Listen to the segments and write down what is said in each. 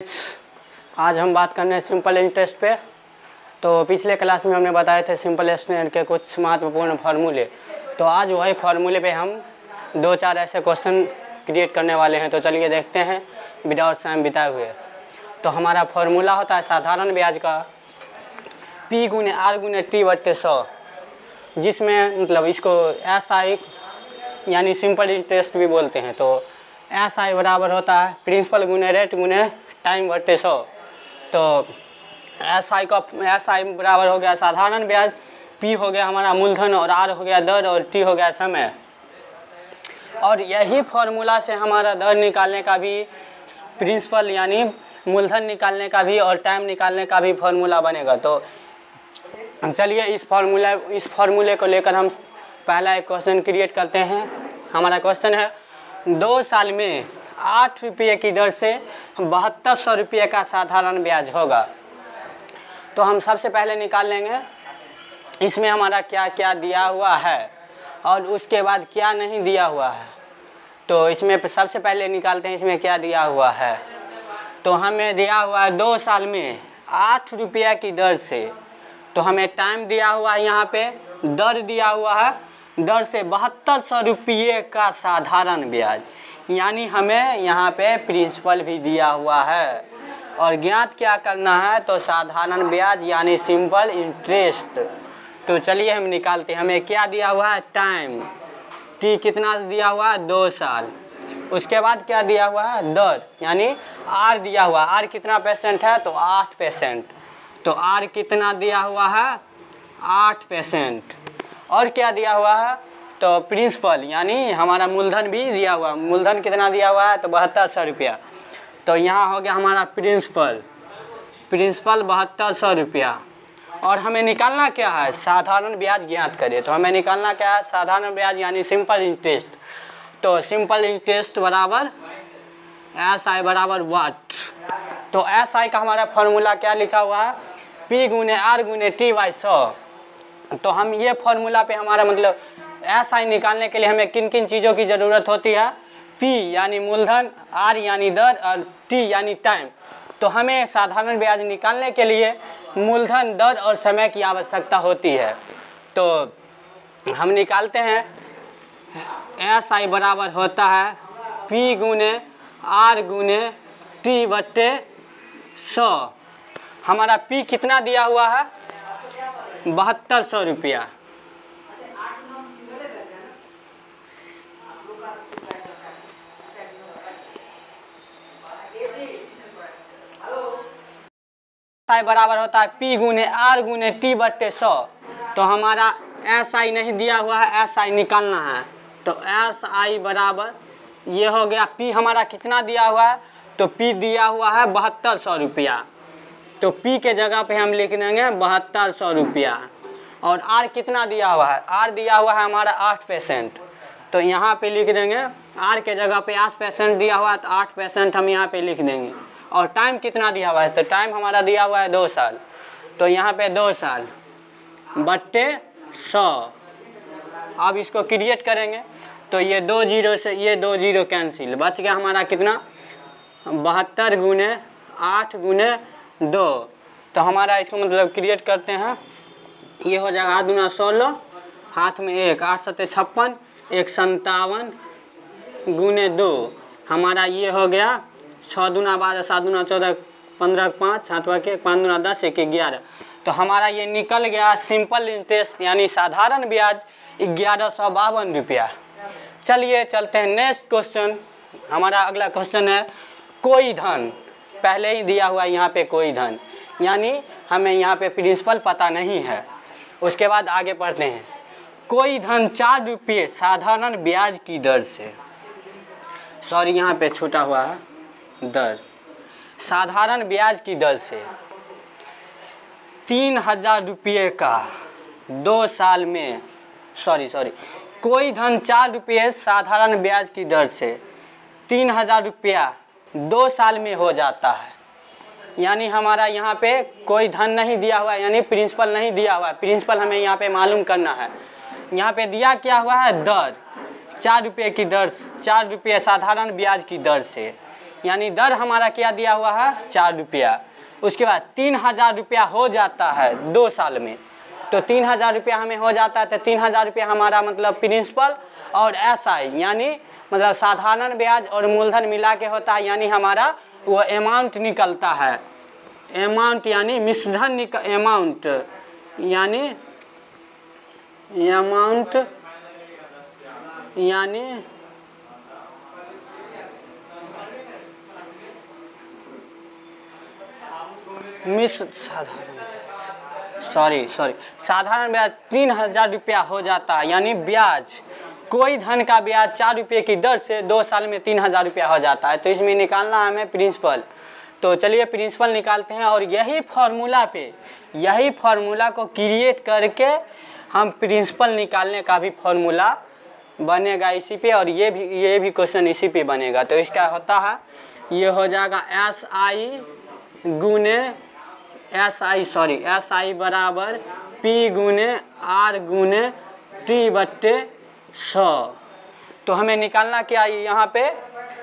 आज हम बात करने सिंपल इंटरेस्ट पे। तो पिछले क्लास में हमने बताए थे सिंपल इंटरेस्ट के कुछ महत्वपूर्ण फार्मूले। तो आज वही फार्मूले पे हम दो चार ऐसे क्वेश्चन क्रिएट करने वाले हैं। तो चलिए देखते हैं विदाउट टाइम बिताए हुए। तो हमारा फार्मूला होता है साधारण ब्याज का P गुने R गुने T बट्टे 100, जिसमें मतलब इसको SI यानी सिंपल इंटरेस्ट भी बोलते हैं। तो SI बराबर होता है प्रिंसिपल गुने रेट गुने टाइम बट्टे 100। तो SI बराबर हो गया साधारण ब्याज, P हो गया हमारा मूलधन और R हो गया दर और T हो गया समय। और यही फॉर्मूला से हमारा दर निकालने का भी, प्रिंसिपल यानी मूलधन निकालने का भी और टाइम निकालने का भी फॉर्मूला बनेगा। तो चलिए इस फार्मूले को लेकर हम पहला एक क्वेश्चन क्रिएट करते हैं। हमारा क्वेश्चन है 2 साल में 8 रुपये की दर से 7200 रुपये का साधारण ब्याज होगा। तो हम सबसे पहले निकाल लेंगे इसमें हमारा क्या क्या दिया हुआ है और उसके बाद क्या नहीं दिया हुआ है। तो इसमें सबसे पहले निकालते हैं इसमें क्या दिया हुआ है। तो हमें दिया हुआ है 2 साल में 8 रुपये की दर से। तो हमें टाइम दिया हुआ है, यहाँ पे दर दिया हुआ है, दर से 7200 रुपये का साधारण ब्याज, यानी हमें यहाँ पे प्रिंसिपल भी दिया हुआ है। और ज्ञात क्या करना है, तो साधारण ब्याज यानी सिंपल इंटरेस्ट। तो चलिए हम निकालते हैं। हमें क्या दिया हुआ है, टाइम T कितना दिया हुआ है 2 साल। उसके बाद क्या दिया हुआ है, दर यानी R दिया हुआ है। R कितना % है, तो 8%। तो R कितना दिया हुआ है, 8%। और क्या दिया हुआ है, तो प्रिंसिपल यानी हमारा मूलधन भी दिया हुआ है। मूलधन कितना दिया हुआ है, तो 7200 रुपया। तो यहाँ हो गया हमारा प्रिंसिपल 7200 रुपया। और हमें निकालना क्या है, साधारण ब्याज ज्ञात करें। तो हमें निकालना क्या है, साधारण ब्याज यानी सिंपल इंटरेस्ट। तो सिंपल इंटरेस्ट बराबर SI बराबर वाट। तो SI का हमारा फॉर्मूला क्या लिखा हुआ है, P गुने R गुने T बाई 100। तो हम ये फॉर्मूला पे हमारा मतलब SI निकालने के लिए हमें किन किन चीज़ों की ज़रूरत होती है, P यानी मूलधन, R यानी दर और T यानी टाइम। तो हमें साधारण ब्याज निकालने के लिए मूलधन, दर और समय की आवश्यकता होती है। तो हम निकालते हैं SI बराबर होता है P गुने R गुने T बट्टे 100। हमारा P कितना दिया हुआ है, 7200 रुपया। SI बराबर होता है P गुने R गुने T बट्टे 100। तो हमारा SI नहीं दिया हुआ है, SI निकालना है। तो SI बराबर ये हो गया, P हमारा कितना दिया हुआ है, तो P दिया हुआ है 7200 रुपया। तो P के जगह पे हम लिख देंगे 7200 रुपया। और R कितना दिया हुआ है, R दिया हुआ है हमारा 8%। तो यहाँ पे लिख देंगे, R के जगह पे 8% दिया हुआ है, तो 8% हम यहाँ पे लिख देंगे। और टाइम कितना दिया हुआ है, तो टाइम हमारा दिया हुआ है 2 साल। तो यहाँ पे 2 साल बट्टे 100। अब इसको क्रिएट करेंगे तो ये 2 जीरो से ये 2 जीरो कैंसिल, बच गया हमारा कितना, 72 गुने 8 गुने 2। तो हमारा इसको मतलब क्रिएट करते हैं, ये हो जाएगा 8 दूना 16, हाथ में 1, 8 सत्ते 56, 1 57 गुने 2। हमारा ये हो गया 6 दूना 12, 7 दूना 14, 15 5, हाथवा के 5 दूना 10, 1 11। तो हमारा ये निकल गया सिंपल इंटरेस्ट यानी साधारण ब्याज 1152 रुपया। चलिए चलते हैं नेक्स्ट क्वेश्चन। हमारा अगला क्वेश्चन है कोई धन, पहले ही दिया हुआ है यहाँ पे कोई धन, यानी हमें यहाँ पे प्रिंसिपल पता नहीं है। उसके बाद आगे पढ़ते हैं, कोई धन 4 रुपये साधारण ब्याज की दर से, सॉरी यहाँ पे छूटा हुआ है दर, साधारण ब्याज की दर से 3000 रुपये का 2 साल में, सॉरी कोई धन 4 रुपये साधारण ब्याज की दर से 3000 रुपया 2 साल में हो जाता है। यानी हमारा यहाँ पे कोई धन नहीं दिया हुआ है, यानी प्रिंसिपल नहीं दिया हुआ है। प्रिंसिपल हमें यहाँ पे मालूम करना है। यहाँ पे दिया क्या हुआ है, दर 4 रुपये की दर, 4 रुपये साधारण ब्याज की दर से, यानी दर हमारा क्या दिया हुआ है 4 रुपया। उसके बाद 3000 रुपया हो जाता है 2 साल में, तो 3000 रुपया हमें हो जाता है, तो 3000 रुपया हमारा मतलब प्रिंसिपल और SI यानी मतलब साधारण ब्याज और मूलधन मिला के होता है, यानी हमारा वो अमाउंट निकलता है, अमाउंट यानी मिश्रधन अमाउंट यानी अमाउंट यानी साधारण ब्याज 3000 रुपया हो जाता है, यानी ब्याज कोई धन का ब्याज 4 रुपये की दर से 2 साल में 3000 रुपया हो जाता है। तो इसमें निकालना है हमें प्रिंसिपल। तो चलिए प्रिंसिपल निकालते हैं, और यही फार्मूला को क्रिएट करके हम प्रिंसिपल निकालने का भी फार्मूला बनेगा इसी पे, और ये भी क्वेश्चन इसी पे बनेगा। तो इसका होता है, ये हो जाएगा SI बराबर P गुने R गुने T बट्टे 100। तो हमें निकालना क्या है, यहाँ पे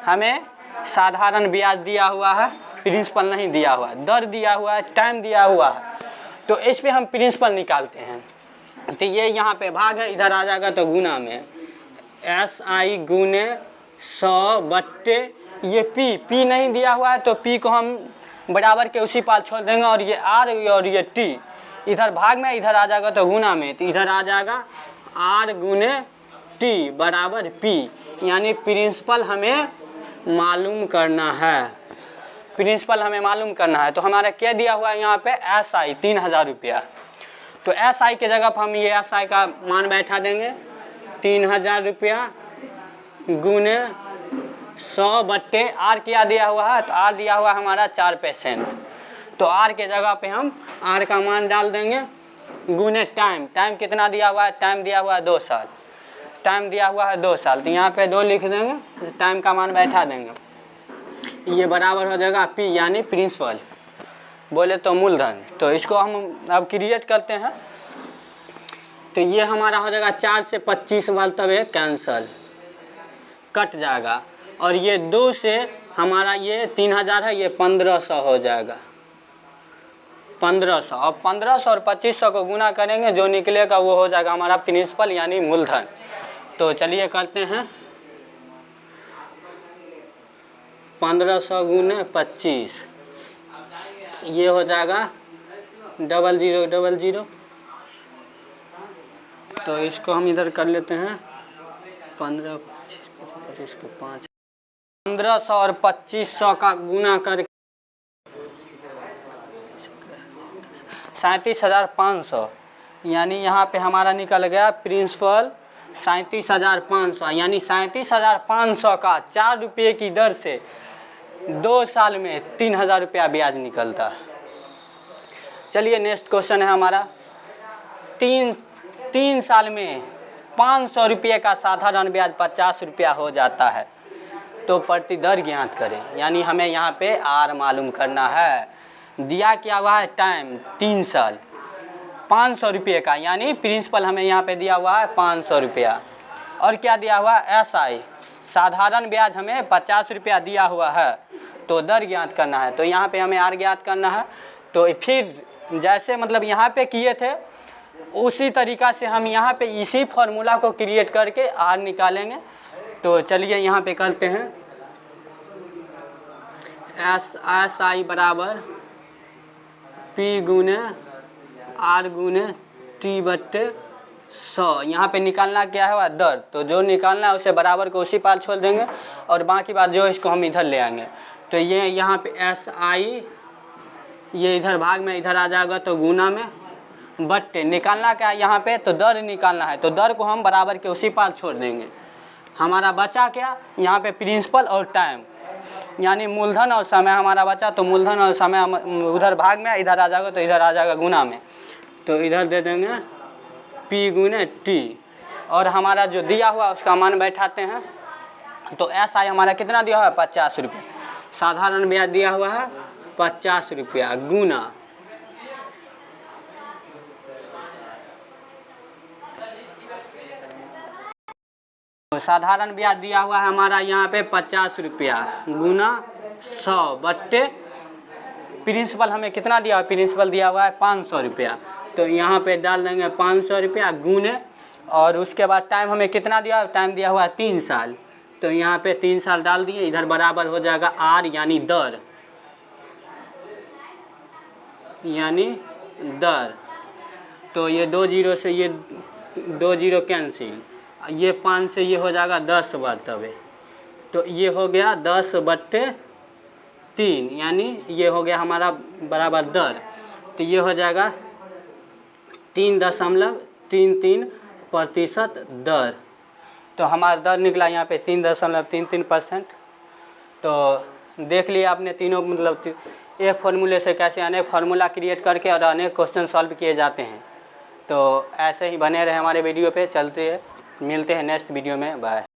हमें साधारण ब्याज दिया हुआ है, प्रिंसिपल नहीं दिया हुआ, दर दिया हुआ है, टाइम दिया हुआ है, तो इस पे हम प्रिंसिपल निकालते हैं। तो ये यहाँ पे भाग है, इधर आ जाएगा तो गुना में SI गुने 100 बट्टे ये P नहीं दिया हुआ है, तो P को हम बराबर के उसी पार छोड़ देंगे, और ये R और ये T इधर भाग में, इधर आ जाएगा तो गुना में, तो इधर आ जाएगा R गुने T बराबर P, यानी प्रिंसिपल हमें मालूम करना है, प्रिंसिपल हमें मालूम करना है। तो हमारा क्या दिया हुआ है यहाँ पे SI 3000 रुपया, तो SI के जगह पर हम ये SI का मान बैठा देंगे 3000 रुपया गुने 100 बट्टे R क्या दिया हुआ है, तो R दिया हुआ है हमारा 4%, तो R के जगह पे हम R का मान डाल देंगे गुने टाइम कितना दिया हुआ है, टाइम दिया हुआ है 2 साल, तो यहाँ पे 2 लिख देंगे, टाइम का मान बैठा देंगे, ये बराबर हो जाएगा P यानी प्रिंसिपल बोले तो मूलधन। तो इसको हम अब क्रिएट करते हैं, तो ये हमारा हो जाएगा 4 से 25 मतलब ये कैंसल कट जाएगा, और ये 2 से हमारा ये 3000 है, ये 1500 हो जाएगा, 1500, और 1500 और 2500 को गुना करेंगे, जो निकलेगा वो हो जाएगा हमारा प्रिंसिपल यानी मूलधन। तो चलिए करते हैं, 1500 गुने 25, ये हो जाएगा 0000, तो इसको हम इधर कर लेते हैं 15 25 को 5, 1500 और 2500 का गुना करके 37,500, यानी यहाँ पे हमारा निकल गया प्रिंसिपल 37,500, यानी 37,500 का 4 रुपये की दर से 2 साल में 3000 रुपया ब्याज निकलता है। चलिए नेक्स्ट क्वेश्चन है हमारा, 3 साल में 500 रुपये का साधारण ब्याज 50 रुपया हो जाता है, तो प्रति दर ज्ञात करें, यानी हमें यहाँ पे R मालूम करना है। दिया क्या हुआ है टाइम 3 साल 500 रुपये का, यानी प्रिंसिपल हमें यहाँ पे दिया हुआ है 500 रुपया, और क्या दिया हुआ है SI साधारण ब्याज हमें 50 रुपया दिया हुआ है, तो दर ज्ञात करना है, तो यहाँ पे हमें R ज्ञात करना है। तो फिर जैसे मतलब यहाँ पे किए थे उसी तरीका से हम यहाँ पे इसी फॉर्मूला को क्रिएट करके R निकालेंगे। तो चलिए यहाँ पे करते हैं, SI बराबर P गुने R गुने T बट्टे 100, यहाँ पे निकालना क्या है दर, तो जो निकालना है उसे बराबर को उसी पार छोड़ देंगे, और बाकी बात जो इसको हम इधर ले आएंगे। तो ये यहाँ पे SI ये इधर भाग में इधर आ जाएगा, तो गुना में बट्टे निकालना क्या है यहाँ पे, तो दर निकालना है, तो दर को हम बराबर के उसी पार छोड़ देंगे। हमारा बचा क्या यहाँ पे प्रिंसिपल और टाइम, यानी मूलधन और समय हमारा बचा, तो मूलधन और समय उधर भाग में इधर आ जाएगा, तो इधर आ जाएगा गुना में, तो इधर दे देंगे P गुने T, और हमारा जो दिया हुआ उसका मान बैठाते हैं। तो SI हमारा कितना दिया हुआ है 50 रुपये, साधारण ब्याज दिया हुआ है 50 रुपया गुना साधारण ब्याज दिया हुआ है हमारा यहाँ पे 50 रुपया गुना 100 बट्टे प्रिंसिपल हमें कितना दिया हुआ है, प्रिंसिपल दिया हुआ है 500 रुपया। तो यहाँ पे डाल देंगे 500 रुपया गुने, और उसके बाद टाइम हमें कितना दिया हुआ है, टाइम दिया हुआ है 3 साल। तो यहाँ पे 3 साल डाल दिए, इधर बराबर हो जाएगा आर यानी दर, तो ये 2 जीरो से ये 2 जीरो कैंसिल, ये 5 से ये हो जाएगा 10 बराबर। तो ये हो गया 10 बट्टे 3, यानी ये हो गया हमारा बराबर दर। तो ये हो जाएगा 3.33% दर। तो हमारा दर निकला यहाँ पे 3.33%। तो देख लिया आपने तीनों, मतलब एक फार्मूले से कैसे अनेक फार्मूला क्रिएट करके और अनेक क्वेश्चन सॉल्व किए जाते हैं। तो ऐसे ही बने रहे हमारे वीडियो पे, चलते हैं, मिलते हैं नेक्स्ट वीडियो में, बाय।